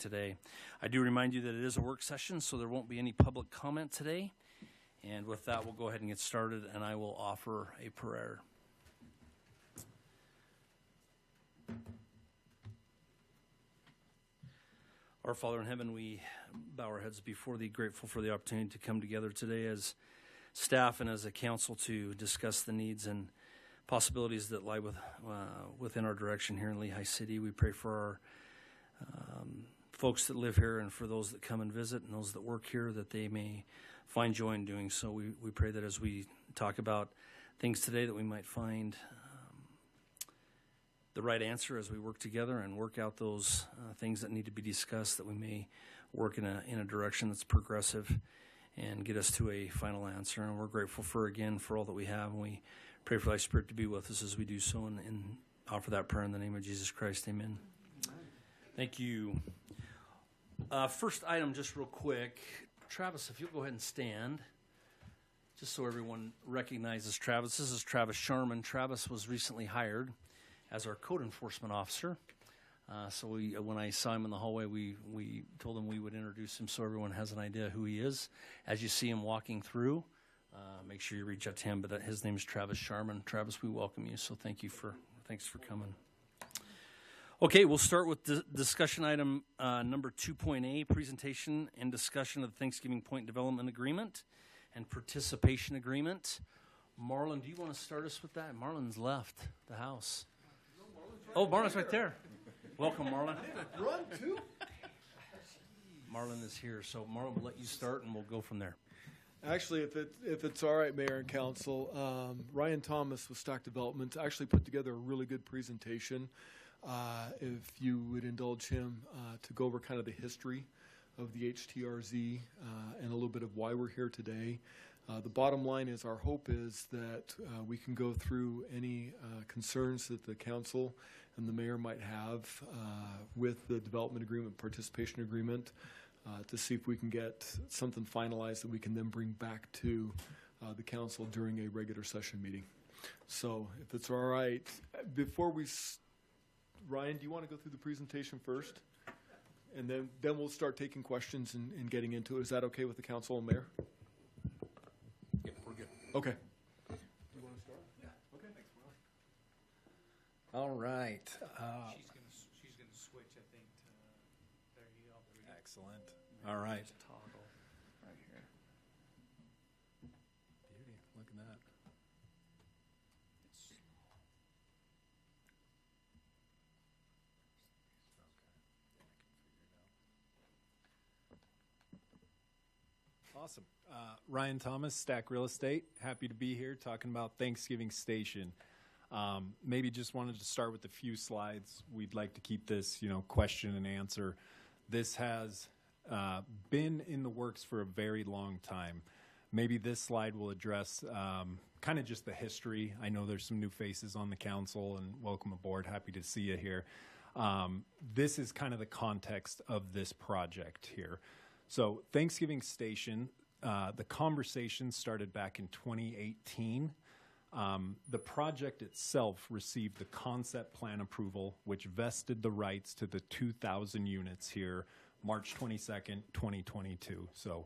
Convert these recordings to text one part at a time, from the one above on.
today. I do remind you that it is a work session, so there won't be any public comment today. And with that, we'll go ahead and get started, and I will offer a prayer. Our Father in heaven, we bow our heads before thee, grateful for the opportunity to come together today as staff and as a council to discuss the needs and possibilities that lie within our direction here in Lehi City. We pray for our folks that live here and for those that come and visit and those that work here, that they may find joy in doing so. We pray that as we talk about things today, that we might find the right answer as we work together and work out those things that need to be discussed, that we may work in a direction that's progressive and get us to a final answer. And we're grateful for all that we have, and we pray for thy Spirit to be with us as we do so, and offer that prayer in the name of Jesus Christ. Amen. Thank you. First item, just real quick. Travis, if you'll go ahead and stand, just so everyone recognizes Travis. This is Travis Sharman. Travis was recently hired as our code enforcement officer. So when I saw him in the hallway, we told him we would introduce him so everyone has an idea who he is. As you see him walking through, make sure you reach out to him. But his name is Travis Sharman. Travis, we welcome you. So thanks for coming. Okay, we'll start with discussion item number 2.A, presentation and discussion of the Thanksgiving Point Development Agreement and Participation Agreement. Marlon, do you want to start us with that? Marlon's left the house. Oh, Marlon's right there. Welcome, Marlon. Run, too? Marlon is here, so Marlon, we'll let you start, and we'll go from there. Actually, if it's all right, Mayor and Council, Ryan Thomas with Stock Development actually put together a really good presentation. If you would indulge him to go over kind of the history of the HTRZ and a little bit of why we're here today. The bottom line is our hope is that we can go through any concerns that the council and the mayor might have with the development agreement, participation agreement, to see if we can get something finalized that we can then bring back to the council during a regular session meeting. So if it's all right, before Ryan, do you want to go through the presentation first? And then we'll start taking questions and getting into it. Is that okay with the council and mayor? Yep, we're good. Okay. Do you want to start? Yeah. Okay. Thanks, Marlon. All right. She's gonna switch, I think. There you go. Excellent. All right. Toggle right here. Beauty. Look at that. Awesome. Ryan Thomas, Stack Real Estate. Happy to be here talking about Thanksgiving Station. Maybe just wanted to start with a few slides. We'd like to keep this, question and answer. This has been in the works for a very long time. Maybe this slide will address kind of just the history. I know there's some new faces on the council, and welcome aboard. Happy to see you here. This is kind of the context of this project here. So Thanksgiving Station, the conversation started back in 2018. The project itself received the concept plan approval, which vested the rights to the 2,000 units here, March 22nd, 2022. So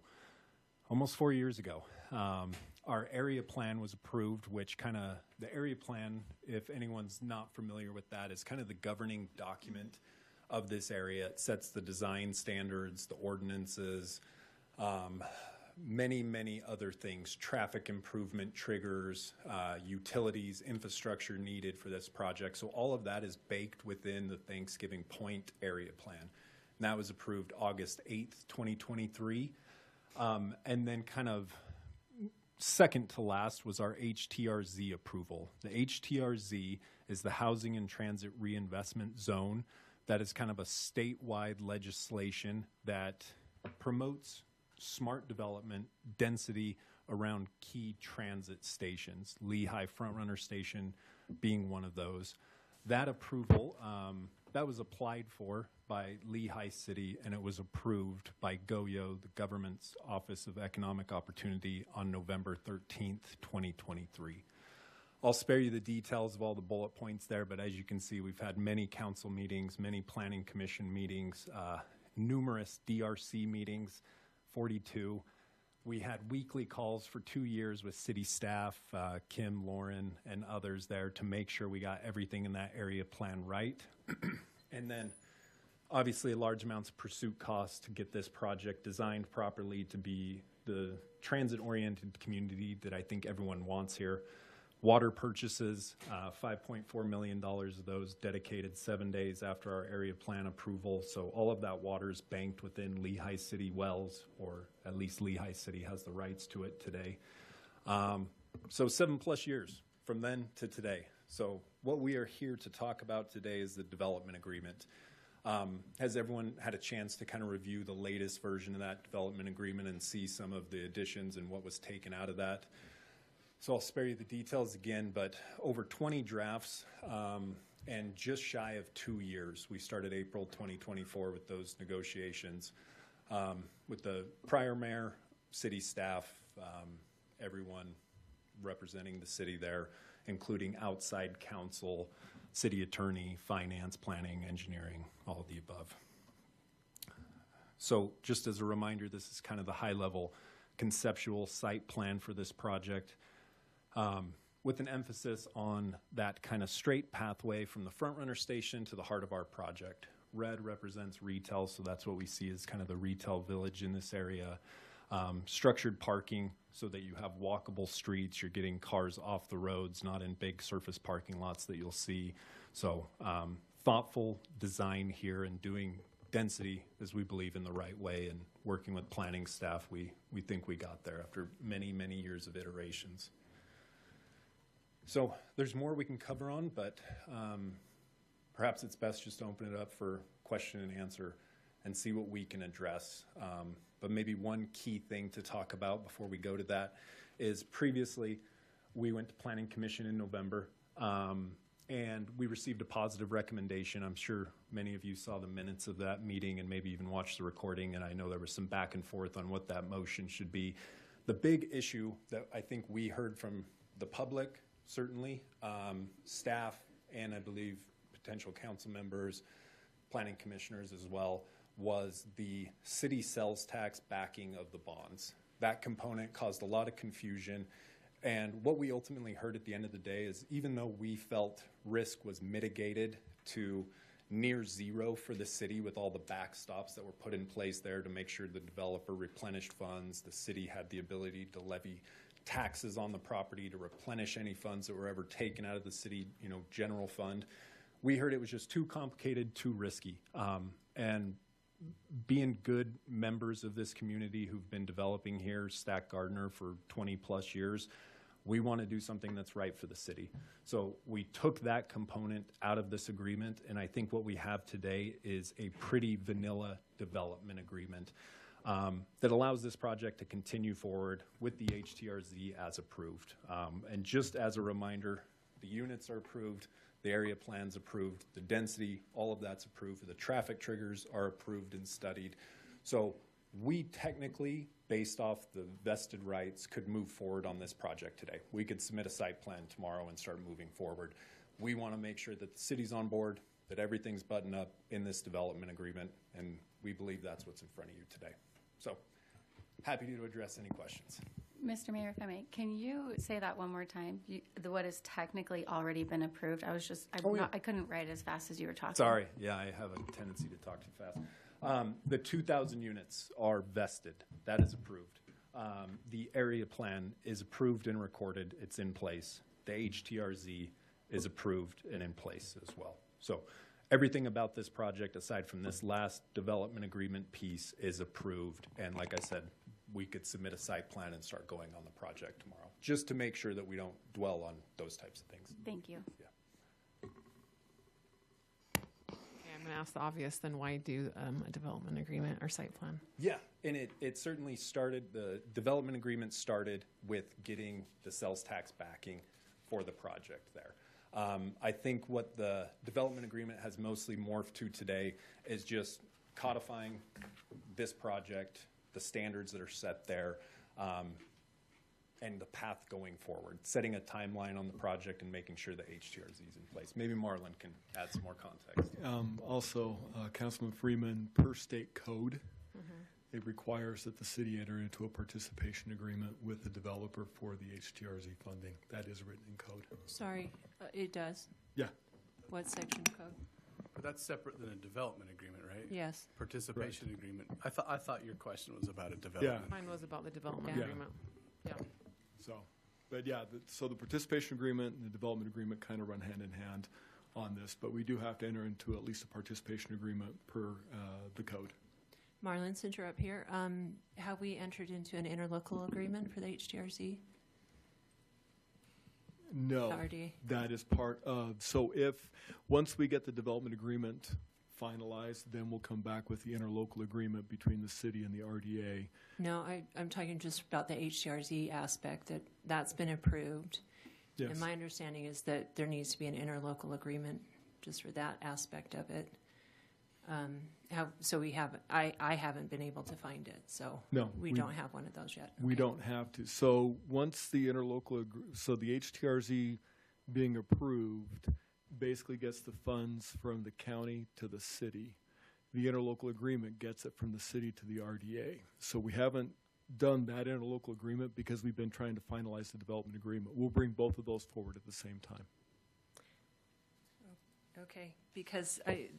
almost 4 years ago. Our area plan was approved, which the area plan, if anyone's not familiar with that, is kind of the governing document of this area. It sets the design standards, the ordinances, many other things, traffic improvement triggers, utilities, infrastructure needed for this project. So all of that is baked within the Thanksgiving Point area plan. And that was approved August 8th, 2023. And then kind of second to last was our HTRZ approval. The HTRZ is the Housing and Transit Reinvestment Zone. That is kind of a statewide legislation that promotes smart development, density around key transit stations, Lehi Frontrunner Station being one of those. That approval, that was applied for by Lehi City, and it was approved by GOYO, the government's Office of Economic Opportunity, on November 13th, 2023. I'll spare you the details of all the bullet points there, but as you can see, we've had many council meetings, many planning commission meetings, numerous DRC meetings, 42. We had weekly calls for 2 years with city staff, Kim, Lauren, and others there to make sure we got everything in that area plan right. And then obviously large amounts of pursuit costs to get this project designed properly to be the transit-oriented community that I think everyone wants here. Water purchases, $5.4 million of those dedicated 7 days after our area plan approval. So all of that water is banked within Lehi City wells, or at least Lehi City has the rights to it today. So 7+ years from then to today. So what we are here to talk about today is the development agreement. Has everyone had a chance to kind of review the latest version of that development agreement and see some of the additions and what was taken out of that? So I'll spare you the details again, but over 20 drafts and just shy of 2 years. We started April 2024 with those negotiations with the prior mayor, city staff, everyone representing the city there, including outside counsel, city attorney, finance, planning, engineering, all of the above. So just as a reminder, this is kind of the high-level conceptual site plan for this project. With an emphasis on that kind of straight pathway from the front runner station to the heart of our project. Red represents retail, so that's what we see as kind of the retail village in this area. Structured parking so that you have walkable streets. You're getting cars off the roads, not in big surface parking lots that you'll see. So thoughtful design here and doing density as we believe in the right way, and working with planning staff, we think we got there after many, many years of iterations. So there's more we can cover on, but perhaps it's best just to open it up for question and answer and see what we can address. But maybe one key thing to talk about before we go to that is previously we went to Planning Commission in November and we received a positive recommendation. I'm sure many of you saw the minutes of that meeting and maybe even watched the recording, and I know there was some back and forth on what that motion should be. The big issue that I think we heard from the public, certainly, staff, and I believe potential council members, planning commissioners as well, was the city sales tax backing of the bonds. That component caused a lot of confusion, and what we ultimately heard at the end of the day is even though we felt risk was mitigated to near zero for the city with all the backstops that were put in place there to make sure the developer replenished funds, the city had the ability to levy taxes on the property to replenish any funds that were ever taken out of the city, general fund. We heard it was just too complicated, too risky. And being good members of this community who've been developing here, Stack Gardner, for 20+ years, we want to do something that's right for the city. So we took that component out of this agreement, and I think what we have today is a pretty vanilla development agreement that allows this project to continue forward with the HTRZ as approved. And just as a reminder, the units are approved, the area plan's approved, the density, all of that's approved, the traffic triggers are approved and studied. So we technically, based off the vested rights, could move forward on this project today. We could submit a site plan tomorrow and start moving forward. We want to make sure that the city's on board, that everything's buttoned up in this development agreement, and we believe that's what's in front of you today. So, happy to address any questions. Mr. Mayor, if I may, can you say that one more time? What has technically already been approved? I couldn't write as fast as you were talking. Sorry, yeah, I have a tendency to talk too fast. The 2,000 units are vested. That is approved. The area plan is approved and recorded. It's in place. The HTRZ is approved and in place as well. So everything about this project, aside from this last development agreement piece, is approved. And like I said, we could submit a site plan and start going on the project tomorrow, just to make sure that we don't dwell on those types of things. Thank you. Yeah. Okay, I'm going to ask the obvious, then why do a development agreement or site plan? Yeah, and it certainly started, the development agreement started with getting the sales tax backing for the project there. I think what the development agreement has mostly morphed to today is just codifying this project, the standards that are set there, and the path going forward, setting a timeline on the project and making sure the HTRZ is in place. Maybe Marlon can add some more context. Also, Councilman Freeman, per state code, it requires that the city enter into a participation agreement with the developer for the HTRZ funding. That is written in code. Sorry, it does. Yeah. What section of code? But that's separate than a development agreement, right? Yes. Participation agreement. I thought your question was about a development. Mine was about the development Yeah. agreement. Yeah. So, but yeah, so the participation agreement and the development agreement kind of run hand in hand on this, but we do have to enter into at least a participation agreement per the code. Marlon, since you're up here, have we entered into an interlocal agreement for the HTRZ? No, RDA? that is part of, so once we get the development agreement finalized, then we'll come back with the interlocal agreement between the city and the RDA. No, I'm talking just about the HTRZ aspect, that's been approved. Yes. And my understanding is that there needs to be an interlocal agreement just for that aspect of it. So I haven't been able to find it, so No, we don't have one of those yet. We Okay. don't have to. So once the so the HTRZ being approved basically gets the funds from the county to the city. The interlocal agreement gets it from the city to the RDA. So we haven't done that interlocal agreement because we've been trying to finalize the development agreement. We'll bring both of those forward at the same time. Okay, because a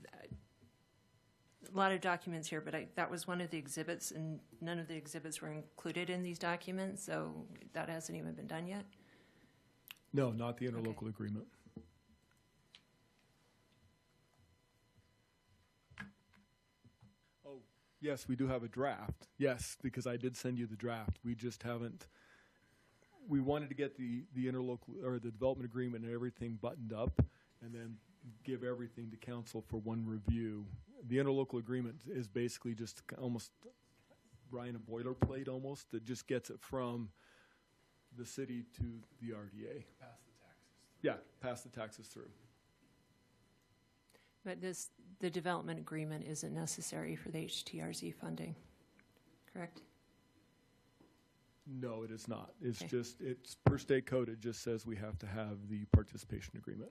lot of documents here, but that was one of the exhibits, and none of the exhibits were included in these documents, so that hasn't even been done yet? No, not the interlocal agreement. Oh, yes, we do have a draft. Yes, because I did send you the draft. We just haven't. We wanted to get the interlocal or the development agreement and everything buttoned up, and then give everything to council for one review. The interlocal agreement is basically just almost, Brian, a boilerplate almost that just gets it from the city to the RDA. Pass the taxes. Yeah, pass the taxes through. But the development agreement isn't necessary for the HTRZ funding, correct? No, it is not. It's Okay. just, it's per state code, it just says we have to have the participation agreement.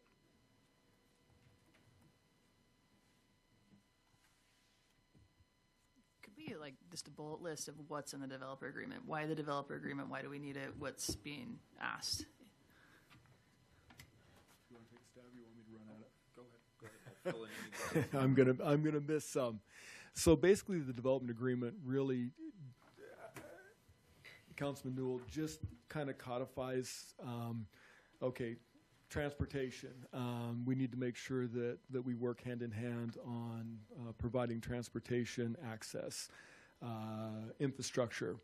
Could be like just a bullet list of what's in the developer agreement. Why the developer agreement? Why do we need it? What's being asked? You want to take a stab? You want me to run at it? Go ahead. I'll fill in any gaps. I'm gonna miss some. So basically, the development agreement really, Councilman Newell, just kind of codifies. Transportation. We need to make sure that we work hand in hand on providing transportation access, infrastructure.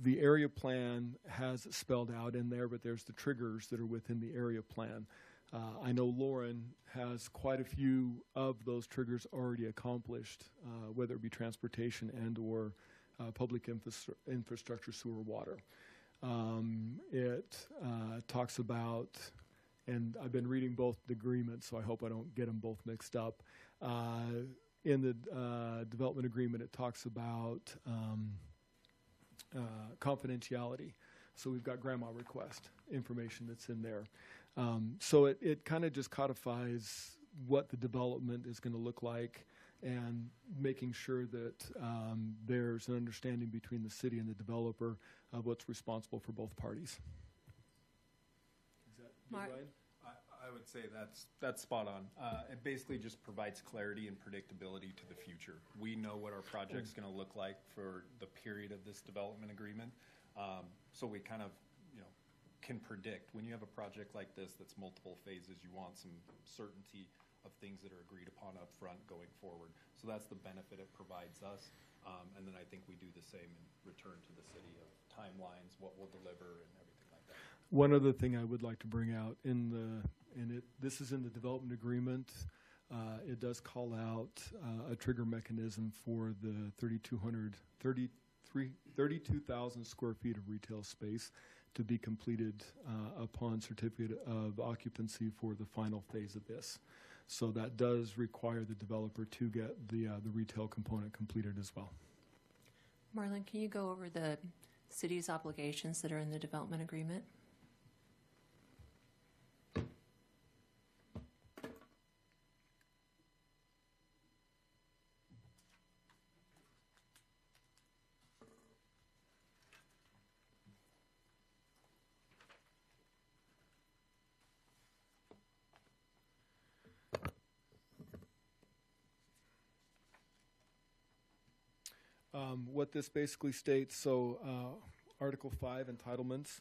The area plan has it spelled out in there, but there's the triggers that are within the area plan. I know Lauren has quite a few of those triggers already accomplished, whether it be transportation and or public infrastructure, sewer, water. It talks about, and I've been reading both the agreements, so I hope I don't get them both mixed up. In the development agreement, it talks about confidentiality. So we've got grandma request information that's in there. So it kind of just codifies what the development is going to look like and making sure that there's an understanding between the city and the developer of what's responsible for both parties. Is that good, Mark? Ryan? I would say that's spot on. It basically just provides clarity and predictability to the future. We know what our project's going to look like for the period of this development agreement, so we kind of, can predict. When you have a project like this that's multiple phases, you want some certainty of things that are agreed upon up front going forward. So that's the benefit it provides us, and then I think we do the same in return to the city of timelines, what we'll deliver, and everything like that. One other thing I would like to bring out this is in the development agreement. It does call out a trigger mechanism for the 32,000 square feet of retail space to be completed upon certificate of occupancy for the final phase of this. So that does require the developer to get the retail component completed as well. Marlon, can you go over the city's obligations that are in the development agreement. What this basically states, so Article 5, entitlements,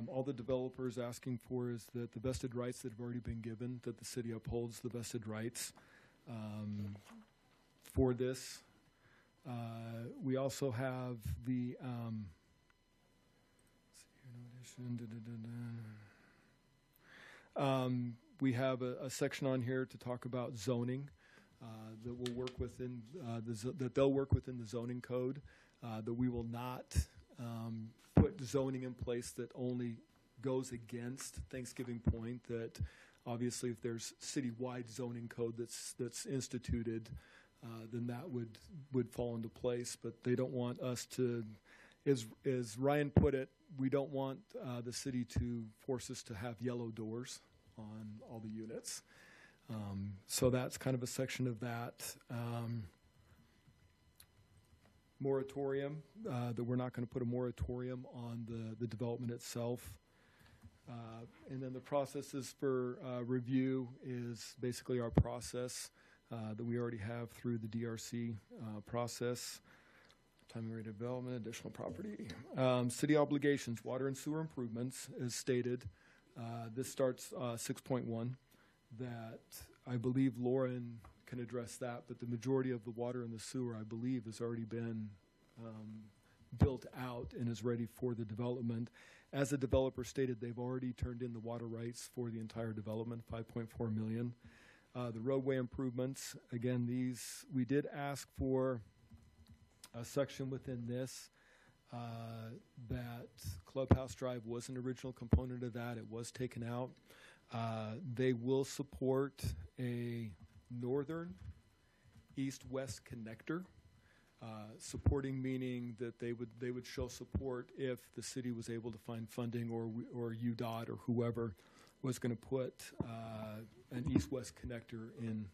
all the developer is asking for is that the vested rights that have already been given, that the city upholds the vested rights for this. We also have the we have a section on here to talk about zoning. That will work within that they'll work within the zoning code. That we will not put zoning in place that only goes against Thanksgiving Point. That obviously, if there's citywide zoning code that's instituted, then that would fall into place. But they don't want us to, as Ryan put it, we don't want the city to force us to have yellow doors on all the units. So that's kind of a section of that. Moratorium, that we're not going to put a moratorium on the development itself. And then the processes for review is basically our process that we already have through the DRC process. Timing rate of development, additional property. City obligations, water and sewer improvements, as stated. This starts 6.1. That I believe Lauren can address that, but the majority of the water and the sewer, I believe, has already been built out and is ready for the development. As the developer stated, they've already turned in the water rights for the entire development, $5.4 million. The roadway improvements, again, these, we did ask for a section within this that Clubhouse Drive was an original component of that. It was taken out. They will support a northern east-west connector. Supporting meaning that they would show support if the city was able to find funding, or UDOT or whoever was going to put an east-west connector in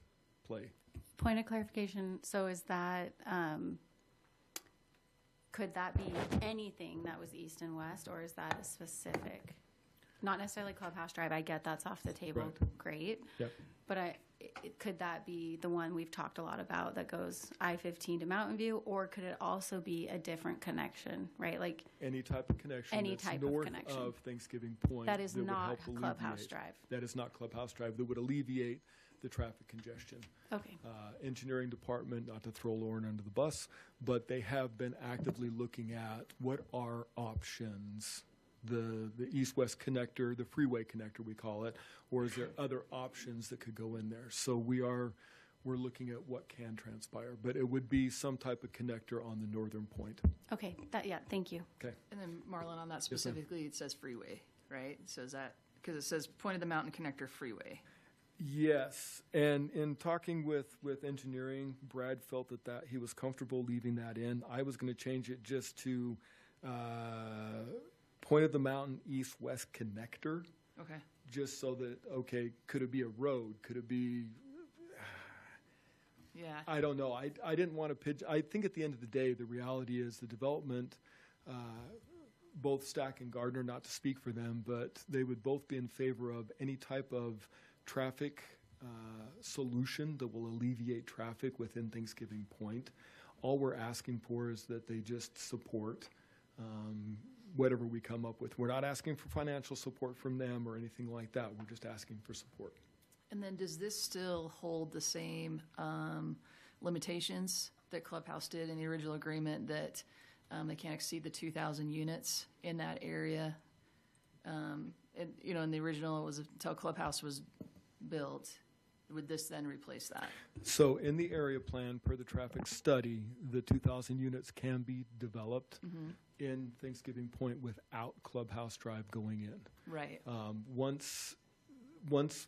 play. Point of clarification. So is that could that be anything that was east and west, or is that a specific? Not necessarily Clubhouse Drive. I get that's off the table. Right. Great. Yep. But could that be the one we've talked a lot about that goes I-15 to Mountain View, or could it also be a different connection, right? Like any type of connection. Any that's type north of connection of Thanksgiving Point. that is would not help Clubhouse alleviate. Drive. That is not Clubhouse Drive. That would alleviate the traffic congestion. Okay. Engineering department, not to throw Lauren under the bus, but they have been actively looking at what are options. The east-west connector, the freeway connector we call it, or is there other options that could go in there? So we're looking at what can transpire, but it would be some type of connector on the northern point. Okay. Thank you. Okay. And then Marlon, on that specifically, it says freeway, right? So is that, because it says Point of the Mountain Connector Freeway. Yes, and in talking with engineering, Brad felt that he was comfortable leaving that in. I was going to change it just to Point of the Mountain East-West Connector. Okay. Just so that, okay, could it be a road? Could it be... Yeah. I don't know. I didn't want to pitch. I think at the end of the day, the reality is the development, both Stack and Gardner, not to speak for them, but they would both be in favor of any type of traffic solution that will alleviate traffic within Thanksgiving Point. All we're asking for is that they just support whatever we come up with. We're not asking for financial support from them or anything like that. We're just asking for support. And then does this still hold the same limitations that Clubhouse did in the original agreement, that they can't exceed the 2,000 units in that area? In the original, it was until Clubhouse was built. Would this then replace that? So in the area plan, per the traffic study, the 2,000 units can be developed in Thanksgiving Point without Clubhouse Drive going in. Right. Once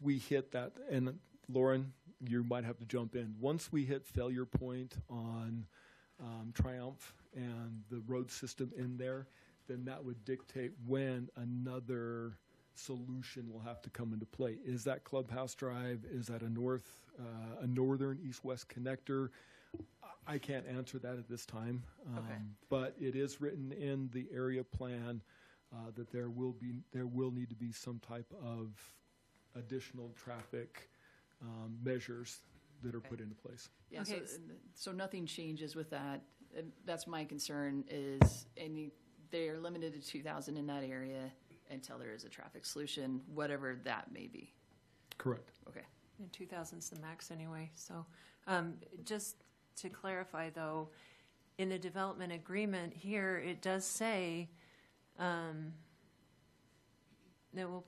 we hit that, and Lauren, you might have to jump in. Once we hit failure point on Triumph and the road system in there, then that would dictate when another solution will have to come into play. Is that Clubhouse Drive? Is that a northern east-west connector? I can't answer that at this time. Okay. But it is written in the area plan that there will need to be some type of additional traffic measures that are put into place. Yeah, Okay. so nothing changes with that. And that's my concern is they are limited to 2,000 in that area until there is a traffic solution, whatever that may be. Correct. Okay. And 2,000's the max anyway. So just to clarify, though, in the development agreement here, it does say that we'll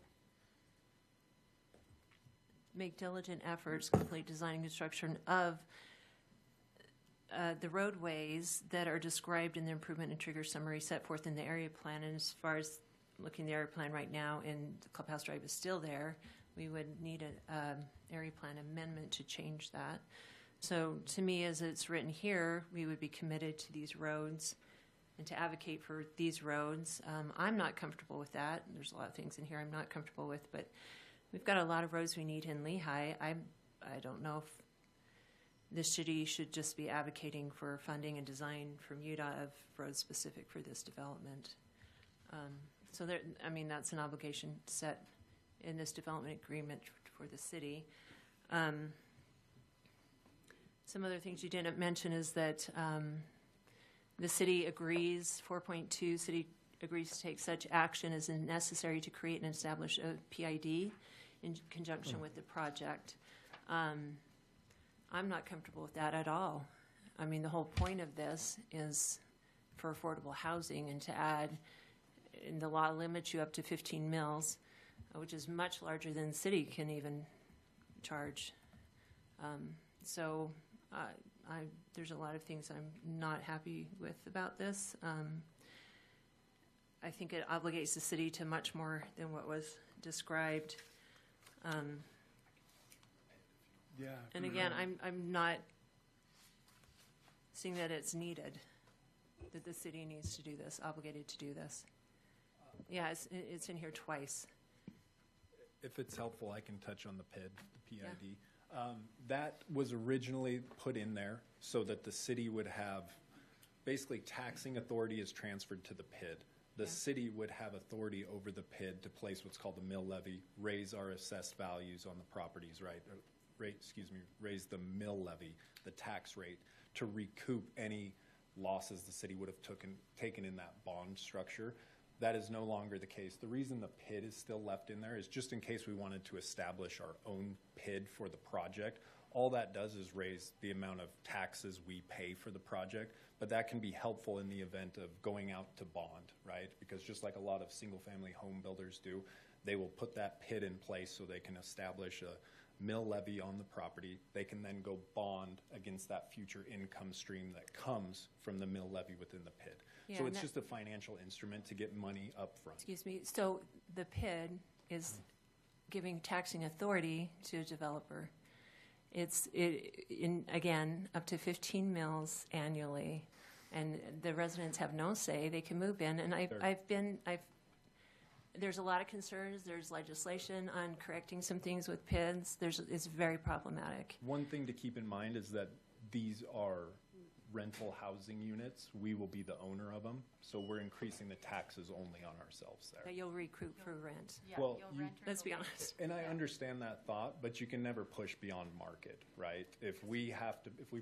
make diligent efforts, complete design and construction of the roadways that are described in the improvement and trigger summary set forth in the area plan. And as far as looking at the area plan right now, and the Clubhouse Drive is still there, we would need an area plan amendment to change that. So to me, as it's written here, we would be committed to these roads and to advocate for these roads. I'm not comfortable with that. There's a lot of things in here I'm not comfortable with, but we've got a lot of roads we need in Lehi. I don't know if the city should just be advocating for funding and design from UDOT of roads specific for this development. So there, I mean, that's an obligation set in this development agreement for the city. Some other things you didn't mention is that the city agrees, 4.2, city agrees to take such action as necessary to create and establish a PID in conjunction with the project. I'm not comfortable with that at all. I mean, the whole point of this is for affordable housing, and to add, and the law limits you up to 15 mils, which is much larger than the city can even charge. There's a lot of things I'm not happy with about this. I think it obligates the city to much more than what was described. Yeah. And again, I'm not seeing that it's needed, that the city needs to do this, obligated to do this. Yeah, it's in here twice. If it's helpful, I can touch on the PID, the PID. That was originally put in there so that the city would have, basically taxing authority is transferred to the PID. The city would have authority over the PID to place what's called the mill levy, raise our assessed values on the properties, right? Raise the mill levy, the tax rate, to recoup any losses the city would have taken in that bond structure. That is no longer the case. The reason the PID is still left in there is just in case we wanted to establish our own PID for the project. All that does is raise the amount of taxes we pay for the project, but that can be helpful in the event of going out to bond, right? Because just like a lot of single-family home builders do, they will put that PID in place so they can establish a mill levy on the property. They can then go bond against that future income stream that comes from the mill levy within the PID. Yeah, so and it's just a financial instrument to get money up front. Excuse me. So the PID is giving taxing authority to a developer. It's again up to 15 mils annually, and the residents have no say. They can move in, and there's a lot of concerns. There's legislation on correcting some things with PIDs. It's very problematic. One thing to keep in mind is that these are rental housing units. We will be the owner of them, so we're increasing the taxes only on ourselves there. That you'll recoup for rent. Yeah, Well, Let's be honest. And I understand that thought, but you can never push beyond market, right? If we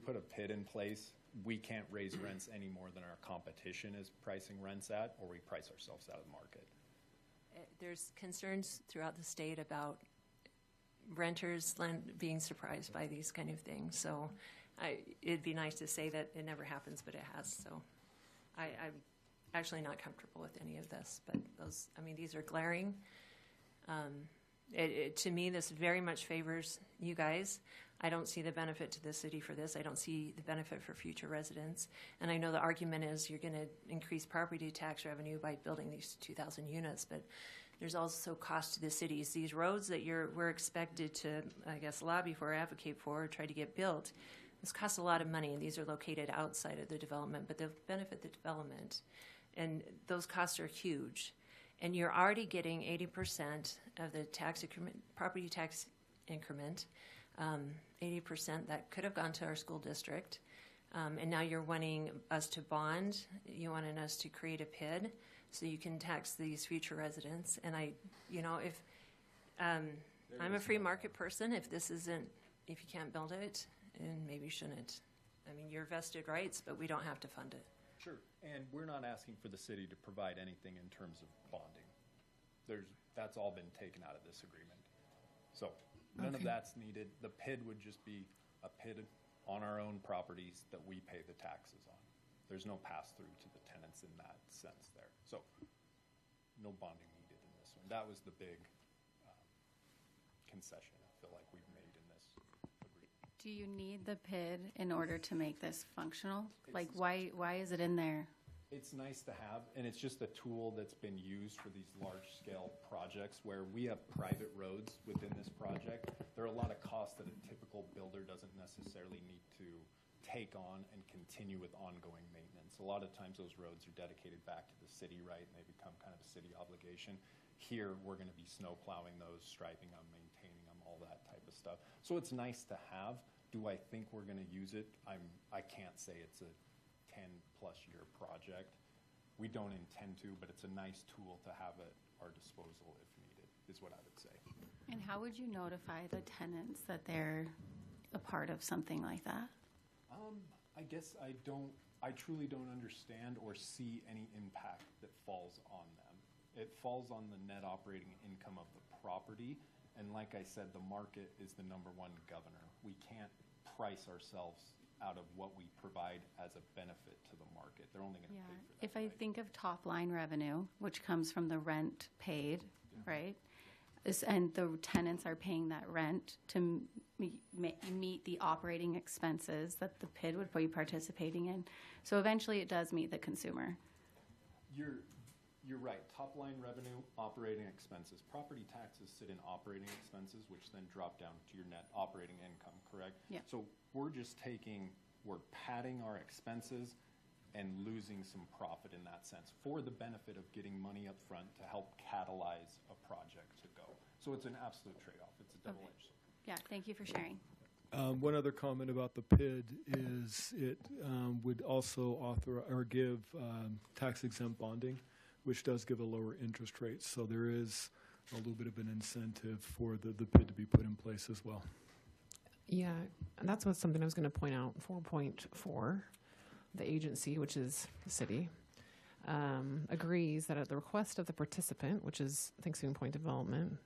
put a PID in place, we can't raise rents any more than our competition is pricing rents at, or we price ourselves out of the market. There's concerns throughout the state about renters being surprised by these kind of things. So it'd be nice to say that it never happens, but it has. So I'm actually not comfortable with any of this. But these are glaring. To me, this very much favors you guys. I don't see the benefit to the city for this. I don't see the benefit for future residents. And I know the argument is you're going to increase property tax revenue by building these 2,000 units, but there's also cost to the cities. These roads that we're expected to, I guess, lobby for, advocate for, try to get built, this costs a lot of money, and these are located outside of the development, but they'll benefit the development. And those costs are huge. And you're already getting 80% of the tax increment, property tax increment, 80% that could have gone to our school district. And now you're wanting us to bond. You wanted us to create a PID so you can tax these future residents. And if I'm a free market person, if you can't build it, and maybe you shouldn't. I mean, you're vested rights, but we don't have to fund it. Sure. And we're not asking for the city to provide anything in terms of bonding. That's all been taken out of this agreement. So none of that's needed. The PID would just be a PID on our own properties that we pay the taxes on. There's no pass-through to the tenants in that sense there. So no bonding needed in this one. That was the big concession I feel like we've made in this agreement. Do you need the PID in order to make this functional? Like, why is it in there? It's nice to have, and it's just a tool that's been used for these large-scale projects where we have private roads within this project. There are a lot of costs that a typical builder doesn't necessarily need to take on and continue with ongoing maintenance. A lot of times those roads are dedicated back to the city, right, and they become kind of a city obligation. Here, we're going to be snow plowing those, striping them, maintaining them, all that type of stuff. So it's nice to have. Do I think we're going to use it? I can't say it's a 10-plus year project. We don't intend to, but it's a nice tool to have at our disposal if needed, is what I would say. And how would you notify the tenants that they're a part of something like that? I guess I truly don't understand or see any impact that falls on them. It falls on the net operating income of the property, and like I said, the market is the number one governor. We can't price ourselves out of what we provide as a benefit to the market. They're only going to pay for that. If I think of top line revenue, which comes from the rent paid, right? And the tenants are paying that rent to meet the operating expenses that the PID would be participating in. So eventually it does meet the consumer. You're right. Top line revenue, operating expenses. Property taxes sit in operating expenses, which then drop down to your net operating income, correct? Yeah. So we're padding our expenses and losing some profit in that sense for the benefit of getting money up front to help catalyze a project to go. So it's an absolute trade-off. It's a double-edged sword. Yeah, thank you for sharing. One other comment about the PID is it would also author or give tax-exempt bonding, which does give a lower interest rate. So there is a little bit of an incentive for the PID to be put in place as well. Yeah, and that's something I was going to point out. 4.4, the agency, which is the city, agrees that at the request of the participant, which is Thanksgiving Point Development,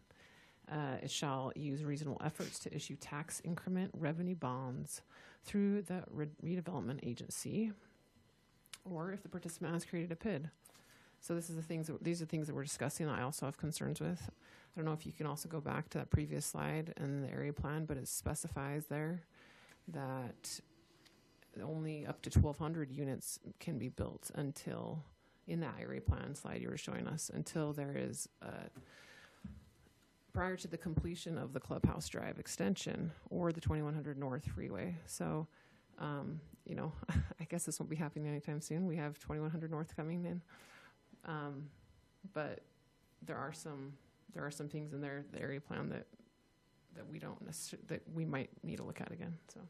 it shall use reasonable efforts to issue tax increment revenue bonds through the redevelopment agency, or if the participant has created a PID. So these are things that we're discussing that I also have concerns with. I don't know if you can also go back to that previous slide and the area plan, but it specifies there that only up to 1,200 units can be built until, in that area plan slide you were showing us, until there is prior to the completion of the Clubhouse Drive extension or the 2100 North Freeway. So, I guess this won't be happening anytime soon. We have 2100 North coming in. But there are some things in there, the area plan that we don't necessarily, that we might need to look at again. So,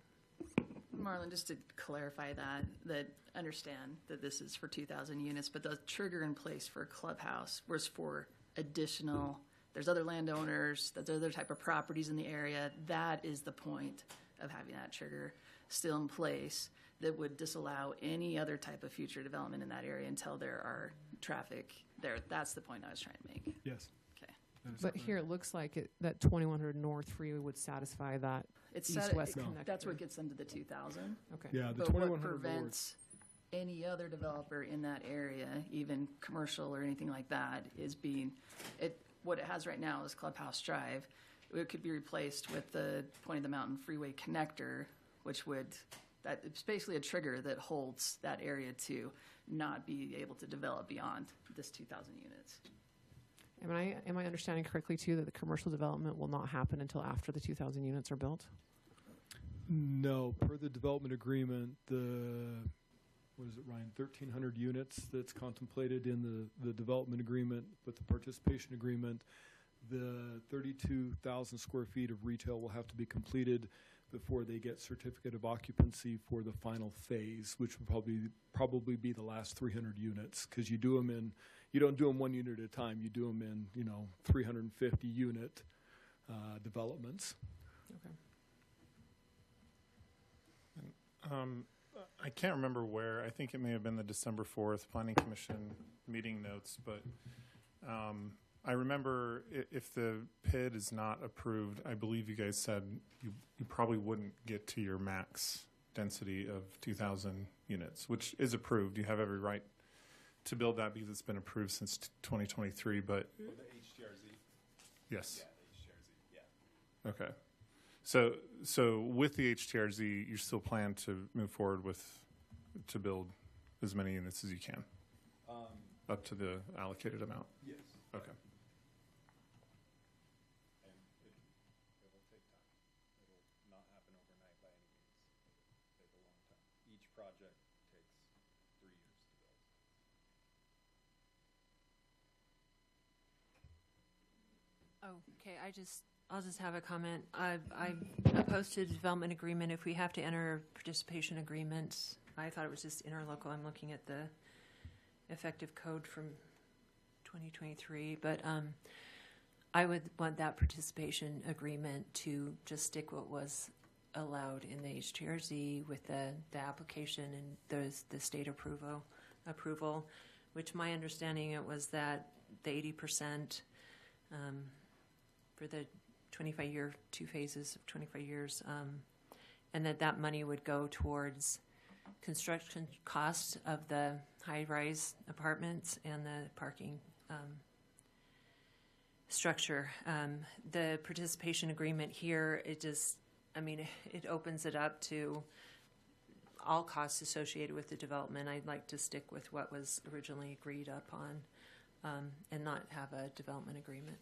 Marlon, just to clarify that understand that this is for 2,000 units, but the trigger in place for Clubhouse was for additional. There's other landowners, there's other type of properties in the area. That is the point of having that trigger still in place that would disallow any other type of future development in that area until there are traffic there. That's the point I was trying to make. Yes. Okay. but here it looks like that 2100 North Freeway would satisfy that east-west connector. That's what gets them to the 2,000. Okay. Yeah, the But what 2100 prevents any other developer in that area, even commercial or anything like that, is what it has right now is Clubhouse Drive. It could be replaced with the Point of the Mountain Freeway connector, it's basically a trigger that holds that area to not be able to develop beyond this 2,000 units. Am I understanding correctly too that the commercial development will not happen until after the 2,000 units are built? No, per the development agreement, Ryan, 1,300 units that's contemplated in the development agreement with the participation agreement. The 32,000 square feet of retail will have to be completed before they get certificate of occupancy for the final phase, which will probably be the last 300 units, because you don't do them 1 unit at a time. You do them in 350 unit developments. Okay. I can't remember where. I think it may have been the December 4th Planning Commission meeting notes, but I remember if the PID is not approved, I believe you guys said you probably wouldn't get to your max density of 2,000 units, which is approved. You have every right to build that because it's been approved since 2023, but... The HTRZ? Yes. Yeah, the HTRZ, yeah. Okay. So with the HTRZ, you still plan to move forward to build as many units as you can, up to the allocated amount? Yes. Okay. And it will take time. It will not happen overnight by any means. It will take a long time. Each project takes 3 years to build. Oh, okay, I'll just have a comment. I'm opposed to the development agreement if we have to enter a participation agreement. I thought it was just interlocal. I'm looking at the effective code from 2023, but I would want that participation agreement to just stick what was allowed in the HTRZ with the application and the state approval, which my understanding it was that the 80% for the 25-year, 2 phases of 25 years, and that money would go towards construction costs of the high-rise apartments and the parking structure. The participation agreement here, it opens it up to all costs associated with the development. I'd like to stick with what was originally agreed upon and not have a development agreement.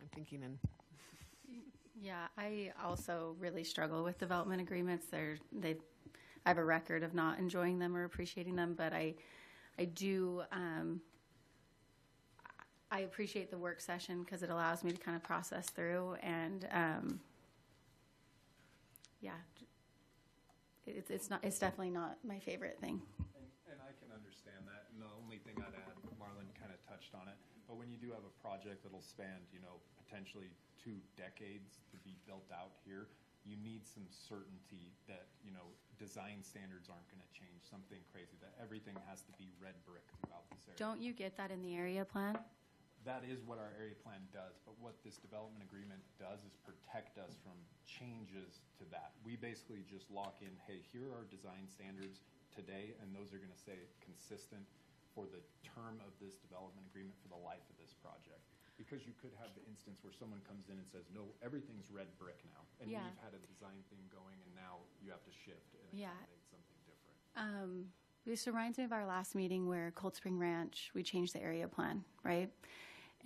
I'm thinking and Yeah, I also really struggle with development agreements. I have a record of not enjoying them or appreciating them, but I do. I appreciate the work session because it allows me to kind of process through and yeah, it's definitely not my favorite thing. And I can understand that. And the only thing I'd add, Marlon kind of touched on it, but when you do have a project that'll span, potentially 2 decades to be built out here, you need some certainty that, design standards aren't going to change something crazy, that everything has to be red brick throughout this area. Don't you get that in the area plan? That is what our area plan does, but what this development agreement does is protect us from changes to that. We basically just lock in, hey, here are design standards today, and those are going to stay consistent for the term of this development agreement for the life of this project. Because you could have the instance where someone comes in and says, no, everything's red brick now. And Yeah. we've had a design thing going, and now you have to shift and Yeah. accommodate something different. This reminds me of our last meeting where Cold Spring Ranch, we changed the area plan, right?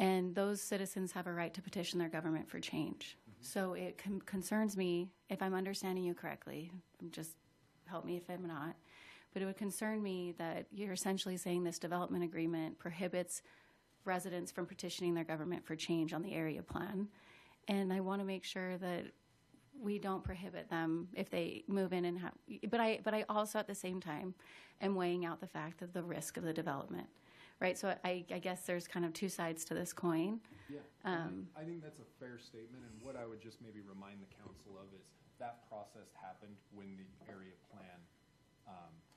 And those citizens have a right to petition their government for change. So it concerns me, if I'm understanding you correctly, just help me if I'm not, but it would concern me that you're essentially saying this development agreement prohibits residents from petitioning their government for change on the area plan. And I want to make sure that we don't prohibit them if they move in and have, but I also at the same time am weighing out the fact of the risk of the development, right? So I guess there's kind of 2 sides to this coin. Yeah, I think that's a fair statement, and what I would just maybe remind the council of is that process happened when the area plan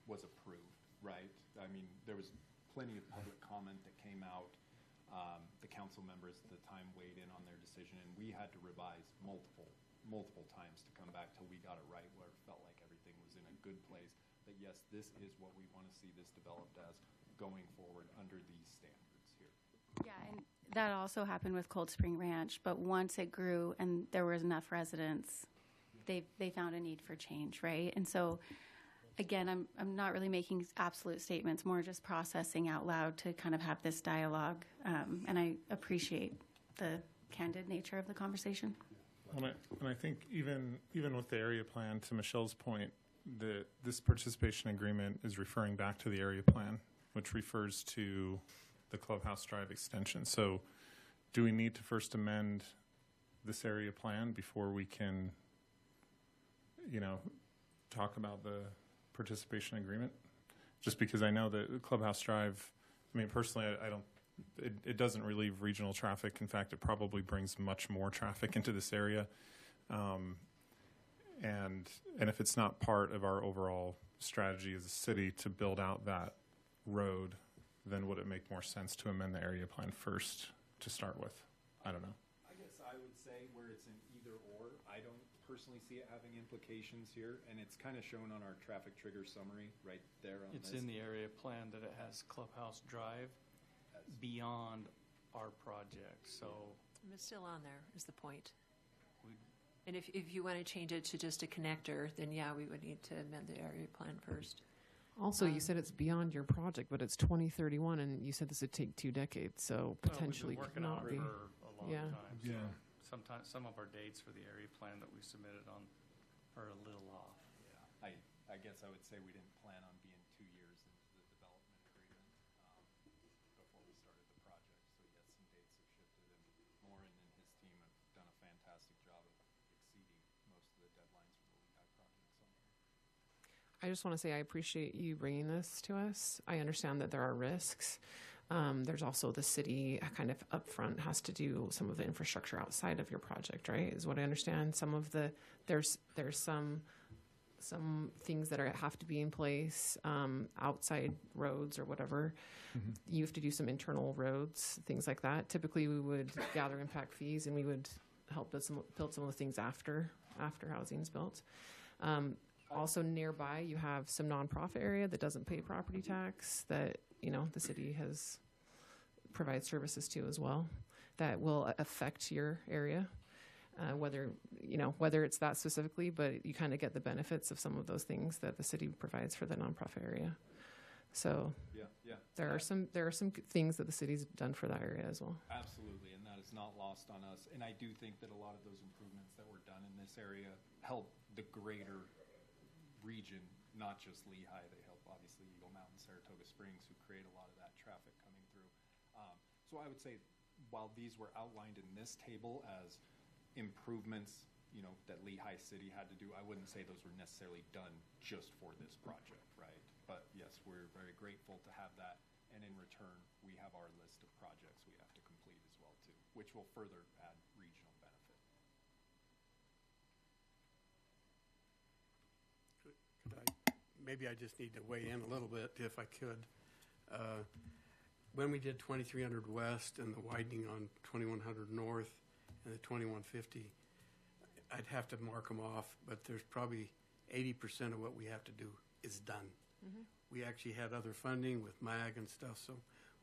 was approved, right? I mean, there was plenty of public comment that came out. The council members at the time weighed in on their decision, and we had to revise multiple times to come back till we got it right, where it felt like everything was in a good place, that yes, this is what we want to see this developed as going forward under these standards here. Yeah, and that also happened with Cold Spring Ranch, but once it grew and there was enough residents, they found a need for change, right? And so, again, I'm not really making absolute statements, more just processing out loud to kind of have this dialogue, and I appreciate the candid nature of the conversation. And I think even with the area plan, to Michelle's point, this participation agreement is referring back to the area plan, which refers to the Clubhouse Drive extension. So do we need to first amend this area plan before we can, talk about the participation agreement? Just because I know that Clubhouse Drive, I mean, personally, I don't, it doesn't relieve regional traffic. In fact, it probably brings much more traffic into this area. And if it's not part of our overall strategy as a city to build out that road, then would it make more sense to amend the area plan first to start with? I don't know. I guess I would say where it's an either or, I don't personally see it having implications here, and it's kind of shown on our traffic trigger summary right there on It's this. in the area plan that it has Clubhouse Drive beyond our project, so It's still on there, is the point. we, And if you want to change it to just a connector, then yeah, we would need to amend the area plan first. Also, you said it's beyond your project, but it's 2031, and you said this would take 2 decades, so potentially well, we've could been not working be. on it for a long Yeah. time. So Yeah. sometimes some of our dates for the area plan that we submitted on are a little off. Yeah, I guess I would say we didn't plan on being 2 years into the development agreement before we started the project. So yes, some dates have shifted, and Lauren and his team have done a fantastic job of exceeding most of the deadlines for the Lehi projects on here. I just want to say I appreciate you bringing this to us. I understand that there are risks. There's also the city kind of upfront has to do some of the infrastructure outside of your project, right? Is what I understand. Some of the there's some things that have to be in place, outside roads or whatever. You have to do some internal roads, things like that. Typically, we would gather impact fees and we would help build some of the things after housing's built. Also nearby, you have some nonprofit area that doesn't pay property tax that, the city has provides services to as well that will affect your area. Whether it's that specifically, but you kind of get the benefits of some of those things that the city provides for the nonprofit area. So Yeah. there are some things that the city's done for that area as well. Absolutely, and that is not lost on us. And I do think that a lot of those improvements that were done in this area help the greater region, not just Lehi. They help, obviously, Eagle Mountain, Saratoga Springs, who create a lot of that traffic coming through. So I would say, while these were outlined in this table as improvements, that Lehi City had to do, I wouldn't say those were necessarily done just for this project, right? But yes, we're very grateful to have that, and in return, we have our list of projects we have to complete as well, too, which will further add regional benefit. Maybe I just need to weigh in a little bit, if I could. When we did 2300 West and the widening on 2100 North and the 2150, I'd have to mark them off, but there's probably 80% of what we have to do is done. We actually had other funding with MAG and stuff, so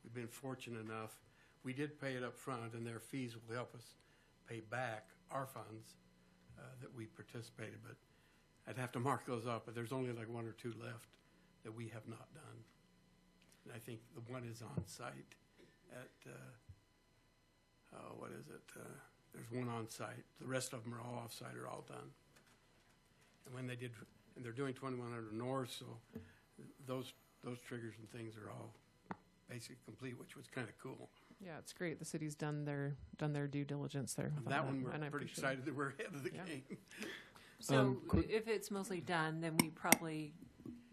we've been fortunate enough. We did pay it up front, and their fees will help us pay back our funds that we participated, but I'd have to mark those off, but there's only like 1 or 2 left that we have not done. And I think the one is on site at, what is it? There's one on site. The rest of them are all off site or all done. And when they did, and they're doing 2100 North, so those triggers and things are all basically complete, which was kind of cool. Yeah, it's great. The city's done their due diligence there. And that one, and I we're pretty appreciate it. excited that we're ahead of the Yeah. game. So if it's mostly done, then we probably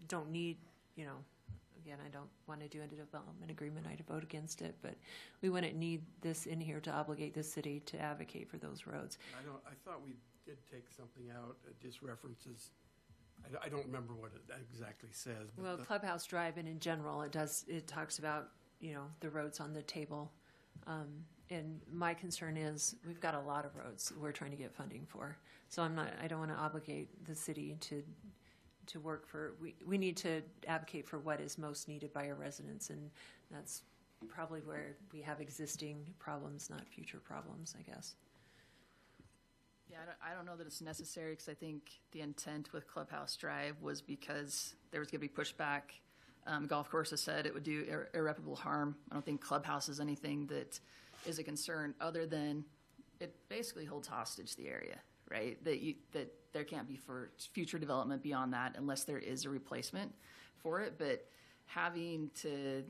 don't need, again, I don't want to do a development agreement. I'd vote against it, but we wouldn't need this in here to obligate the city to advocate for those roads. I thought we did take something out. It just references, I don't remember what it exactly says. But Well, Clubhouse Drive and in general, it talks about, the roads on the table. And my concern is we've got a lot of roads we're trying to get funding for. So I don't want to obligate the city to work for, we need to advocate for what is most needed by our residents. And that's probably where we have existing problems, not future problems, I guess. Yeah, I don't know that it's necessary, because I think the intent with Clubhouse Drive was because there was going to be pushback. Golf course has said it would do irreparable harm. I don't think Clubhouse is anything that is a concern, other than it basically holds hostage the area, right? That there can't be for future development beyond that unless there is a replacement for it. But having to,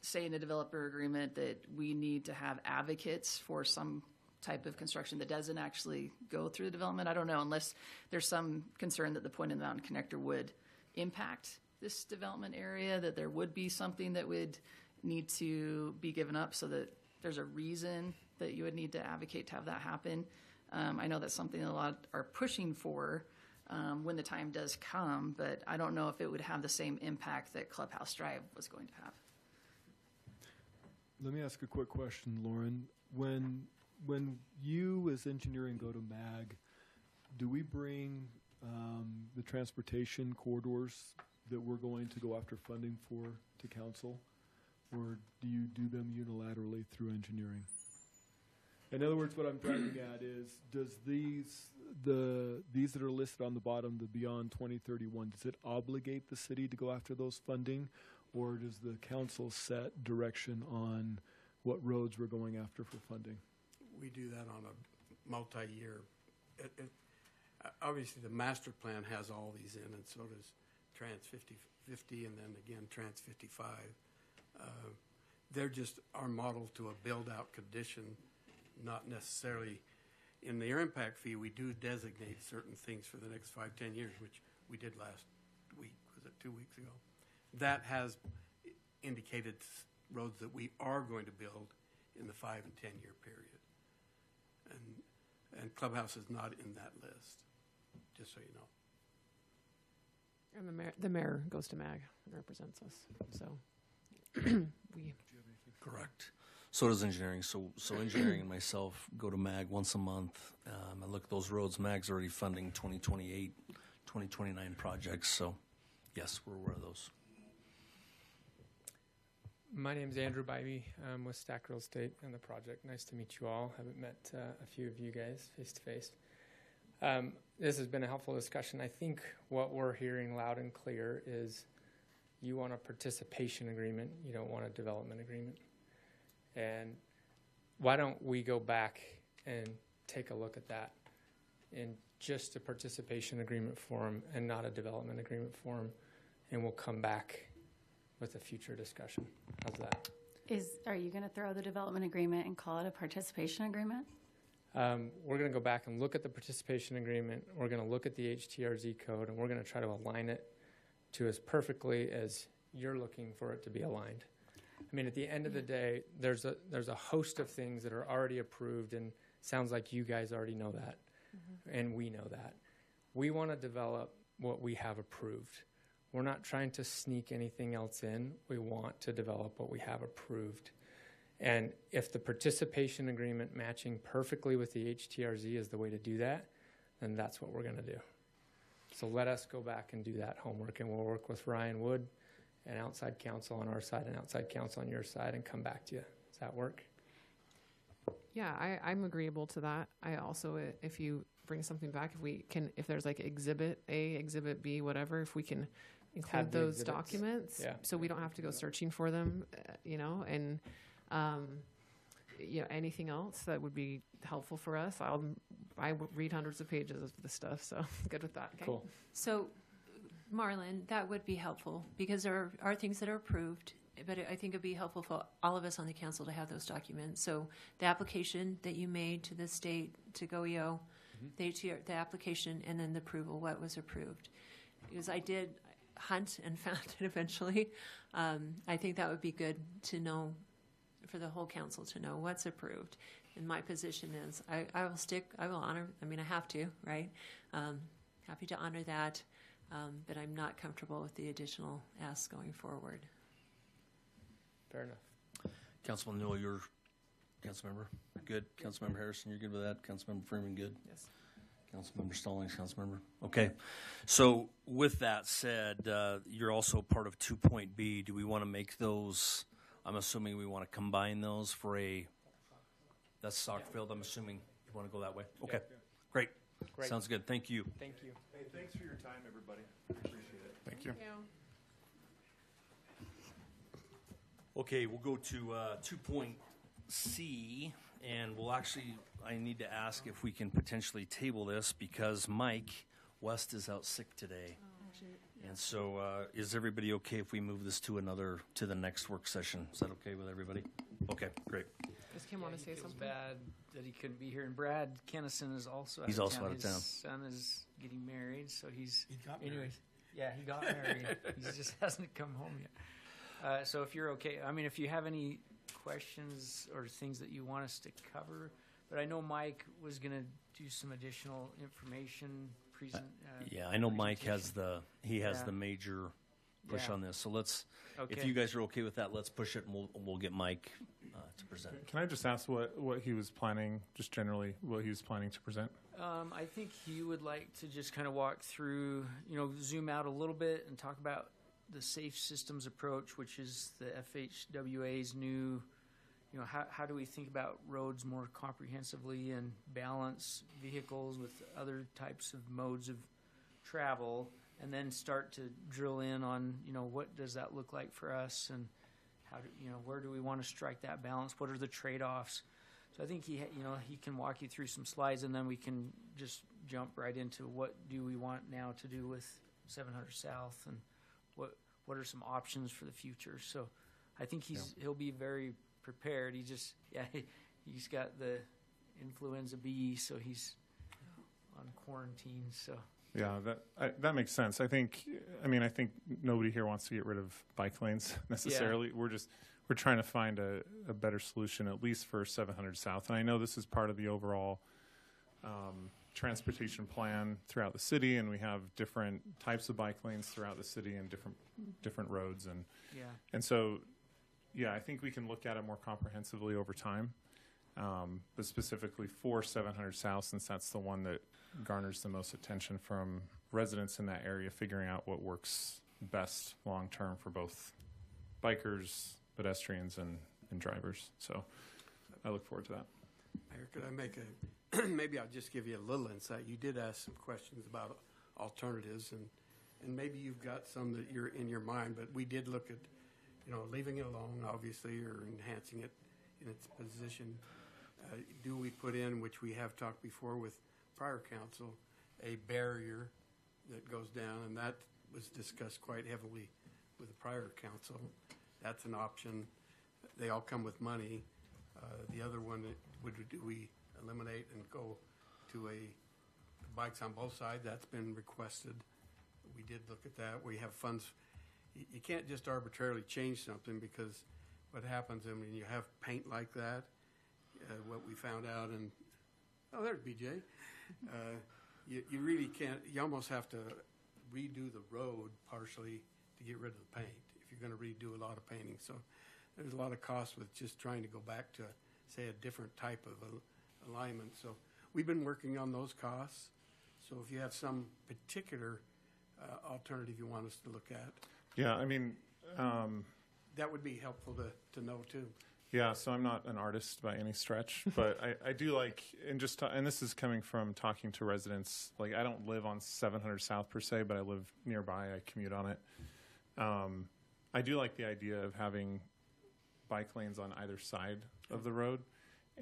say in a developer agreement that we need to have advocates for some type of construction that doesn't actually go through the development, I don't know, unless there's some concern that the Point of the Mountain Connector would impact this development area, that there would be something that would need to be given up so that there's a reason that you would need to advocate to have that happen. I know that's something a lot are pushing for when the time does come, but I don't know if it would have the same impact that Clubhouse Drive was going to have. Let me ask a quick question, Lauren. When you as engineering go to MAG, do we bring the transportation corridors that we're going to go after funding for to council, or do you do them unilaterally through engineering? In other words, what I'm driving at is, does these that are listed on the bottom, the beyond 2031, does it obligate the city to go after those funding, or does the council set direction on what roads we're going after for funding? We do that on a multi-year. Obviously, the master plan has all these in, and so does Trans 50, and then again Trans 55. They're just our model to a build-out condition, not necessarily. In their impact fee, we do designate certain things for the next 5-10 years, which we did last week. Was it 2 weeks ago? That has indicated roads that we are going to build in the 5 and 10 year period. And Clubhouse is not in that list, just so you know. And the mayor goes to MAG and represents us. So we. Correct. So does engineering. So engineering and myself go to MAG once a month. I look at those roads. MAG's already funding 2028, 2029 projects. So, yes, we're aware of those. My name's Andrew Bybee. I'm with Stack Real Estate and the project. Nice to meet you all. Haven't met a few of you guys face to face. This has been a helpful discussion. I think what we're hearing loud and clear is you want a participation agreement. You don't want a development agreement. And why don't we go back and take a look at that in just a participation agreement form and not a development agreement form, and we'll come back with a future discussion. How's that? Are you going to throw the development agreement and call it a participation agreement? We're going to go back and look at the participation agreement. We're going to look at the HTRZ code, and we're going to try to align it to as perfectly as you're looking for it to be aligned. I mean, at the end of the day, there's a host of things that are already approved, and sounds like you guys already know that, and we know that. We want to develop what we have approved. We're not trying to sneak anything else in. We want to develop what we have approved. And if the participation agreement matching perfectly with the HTRZ is the way to do that, then that's what we're going to do. So let us go back and do that homework, and we'll work with Ryan Wood and outside counsel on our side and outside counsel on your side and come back to you. Does that work? Yeah, I'm agreeable to that. I also, if you bring something back, if there's like Exhibit A, Exhibit B, whatever, if we can include those documents, so we don't have to go searching for them, and anything else that would be helpful for us. I read hundreds of pages of the stuff, so good with that. Okay? Cool. So, Marlon, that would be helpful because there are things that are approved, but I think it'd be helpful for all of us on the council to have those documents. So the application that you made to the state, to GOEO, the application, and then the approval, what was approved. Because I did hunt and found it eventually. I think that would be good to know, for the whole council to know what's approved. And my position is I will honor, I have to, right? Happy to honor that. But I'm not comfortable with the additional asks going forward. Fair enough. Councilman Newell, you're council member. Good. Councilmember Harrison, you're good with that. Councilmember Freeman, good. Yes. Councilmember Stallings, councilmember. Okay. So with that said, you're also part of 2.B. Do we want to make those? I'm assuming we want to combine those for that's soccer field. I'm assuming you want to go that way. Okay. Great. Sounds good. Thank you. Thank you. Hey, thanks for your time, everybody. Appreciate it. Thank you. Okay, we'll go to 2.C, And we'll actually, I need to ask if we can potentially table this because Mike West is out sick today. And so, is everybody okay if we move this to the next work session? Is that okay with everybody? Okay, great. Does Kim want to He say feels something? bad that he couldn't be here. And Brad Kennison is also out He's of also town. out of town. His son is getting married, so he's. He got anyways, married. yeah, he got married. He just hasn't come home yet. So if you're okay, I mean, if you have any questions or things that you want us to cover, but I know Mike was going to do some additional information. Yeah, I know Mike has the Yeah. major push Yeah. on this. So let's, if Okay. you guys are okay with that, let's push it and we'll get Mike to present. Can I just ask what he was planning, just generally, what he was planning to present? I think he would like to just kind of walk through, zoom out a little bit and talk about the safe systems approach, which is the FHWA's new, how do we think about roads more comprehensively and balance vehicles with other types of modes of travel, and then start to drill in on, what does that look like for us, and how do, where do we want to strike that balance? What are the trade-offs? So I think he can walk you through some slides, and then we can just jump right into what do we want now to do with 700 South, and what are some options for the future. So I think he'll be very prepared. He's got the influenza B, so he's on quarantine. So Yeah, that makes sense. I think nobody here wants to get rid of bike lanes necessarily. We're trying to find a better solution, at least for 700 South. And I know this is part of the overall transportation plan throughout the city, and we have different types of bike lanes throughout the city and different roads. And so, I think we can look at it more comprehensively over time. But specifically for 700 South, since that's the one that garners the most attention from residents in that area, figuring out what works best long term for both bikers, pedestrians, and drivers. So I look forward to that. Mayor, could I make maybe I'll just give you a little insight. You did ask some questions about alternatives, and maybe you've got some that you're in your mind, but we did look at, leaving it alone, obviously, or enhancing it in its position. Do we put in, which we have talked before with prior council, a barrier that goes down, and that was discussed quite heavily with the prior council. That's an option. They all come with money. The other one, do we eliminate and go to bikes on both sides? That's been requested. We did look at that. We have funds. You can't just arbitrarily change something, because what happens when you have paint like that, what we found out, and there's BJ. You really can't. You almost have to redo the road partially to get rid of the paint if you're going to redo a lot of painting. So there's a lot of cost with just trying to go back to, say, a different type of alignment. So we've been working on those costs. So if you have some particular alternative you want us to look at, that would be helpful to know too. Yeah, so I'm not an artist by any stretch, but I do like, and this is coming from talking to residents. Like, I don't live on 700 South per se, but I live nearby. I commute on it. I do like the idea of having bike lanes on either side of the road,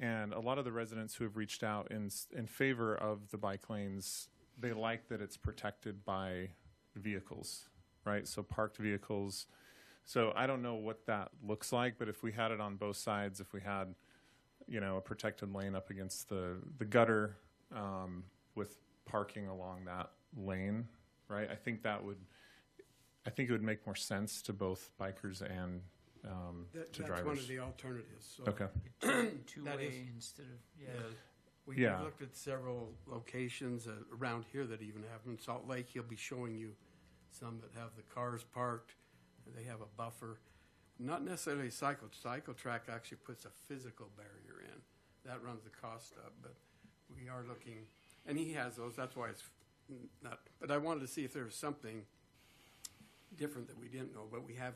and a lot of the residents who have reached out in favor of the bike lanes, they like that it's protected by vehicles, right? So parked vehicles. So I don't know what that looks like, but if we had it on both sides, if we had, a protected lane up against the gutter with parking along that lane, right? I think it would make more sense to both bikers and to drivers. That's one of the alternatives. So Okay. Two-way instead of, We've Yeah. looked at several locations around here that even have them. Salt Lake, he'll be showing you some that have the cars parked. They have a buffer. Not necessarily a cycle track actually puts a physical barrier in. That runs the cost up, but we are looking, and he has those. That's why it's not, but I wanted to see if there was something different that we didn't know, but we have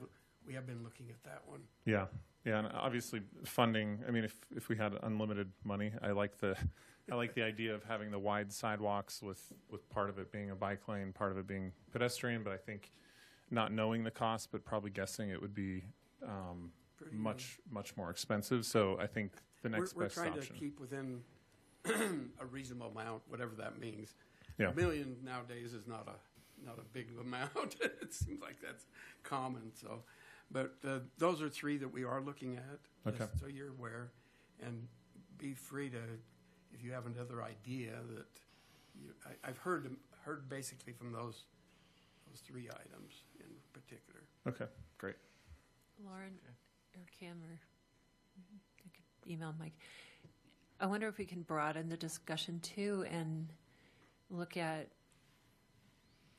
been looking at that one. Yeah, and obviously funding. I mean, if we had unlimited money, I like the idea of having the wide sidewalks with part of it being a bike lane, part of it being pedestrian. But I think not knowing the cost, but probably guessing it would be much more expensive. So I think the next we're best trying option. to keep within a reasonable amount, whatever that means. Yeah. $1 million nowadays is not a big amount. It seems like that's common. So, but those are three that we are looking at. Okay. So you're aware, and be free to, if you have another idea that I've heard basically from those three items in particular. Okay, great. Lauren or Kim or I could email Mike. I wonder if we can broaden the discussion too and look at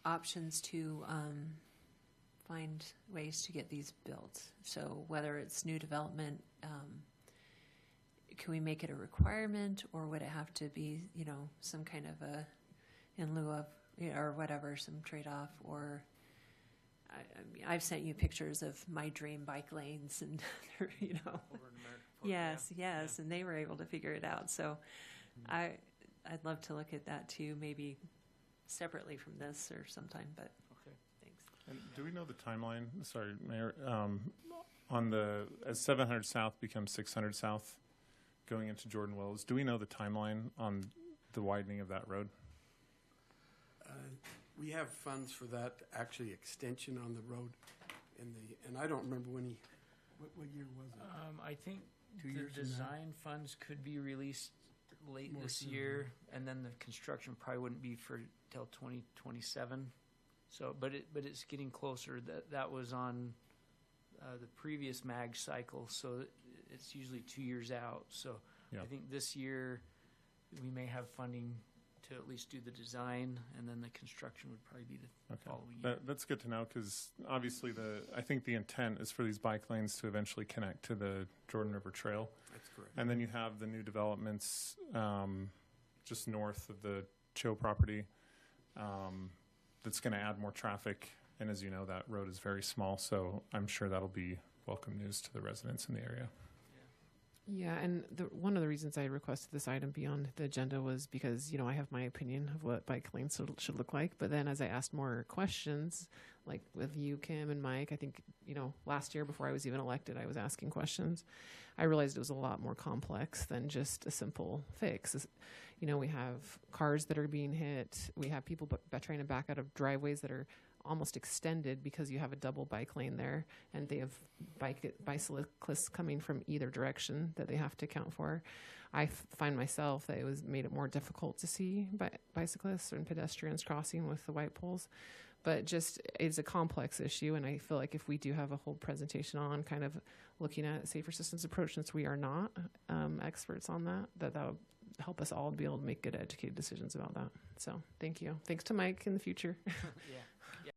options to find ways to get these built. So whether it's new development, can we make it a requirement, or would it have to be, some kind of a in lieu of, or whatever, some trade-off? Or I've sent you pictures of my dream bike lanes, and Over in American Park, yes, yeah. yes, and they were able to figure it out. So I'd love to look at that too, maybe separately from this or sometime. But Okay. thanks. And do we know the timeline? Sorry, Mayor. On as 700 South becomes 600 South, going into Jordan Wells, do we know the timeline on the widening of that road? We have funds for that actually extension on the road, and I don't remember when what year was it? I think 2 the years from now? design funds could be released late More this soon, year, and then the construction probably wouldn't be for till 2027. So, but it's getting closer. That was on the previous MAG cycle, so it's usually 2 years out. So Yeah. I think this year we may have funding to at least do the design, and then the construction would probably be the following year. That's good to know, because obviously I think the intent is for these bike lanes to eventually connect to the Jordan River Trail. That's correct. And then you have the new developments just north of the Cho property that's going to add more traffic. And as you know, that road is very small, so I'm sure that'll be welcome news to the residents in the area. Yeah, and one of the reasons I requested this item be on the agenda was because, I have my opinion of what bike lanes should look like. But then as I asked more questions, like with you, Kim, and Mike, I think, last year before I was even elected, I was asking questions. I realized it was a lot more complex than just a simple fix. We have cars that are being hit. We have people trying to back out of driveways that are almost extended because you have a double bike lane there, and they have bicyclists coming from either direction that they have to account for. I find myself that it made it more difficult to see bicyclists and pedestrians crossing with the white poles. But just it's a complex issue, and I feel like if we do have a whole presentation on kind of looking at safer systems approach, since we are not experts on that would help us all to be able to make good educated decisions about that. So thank you. Thanks to Mike in the future. Yeah.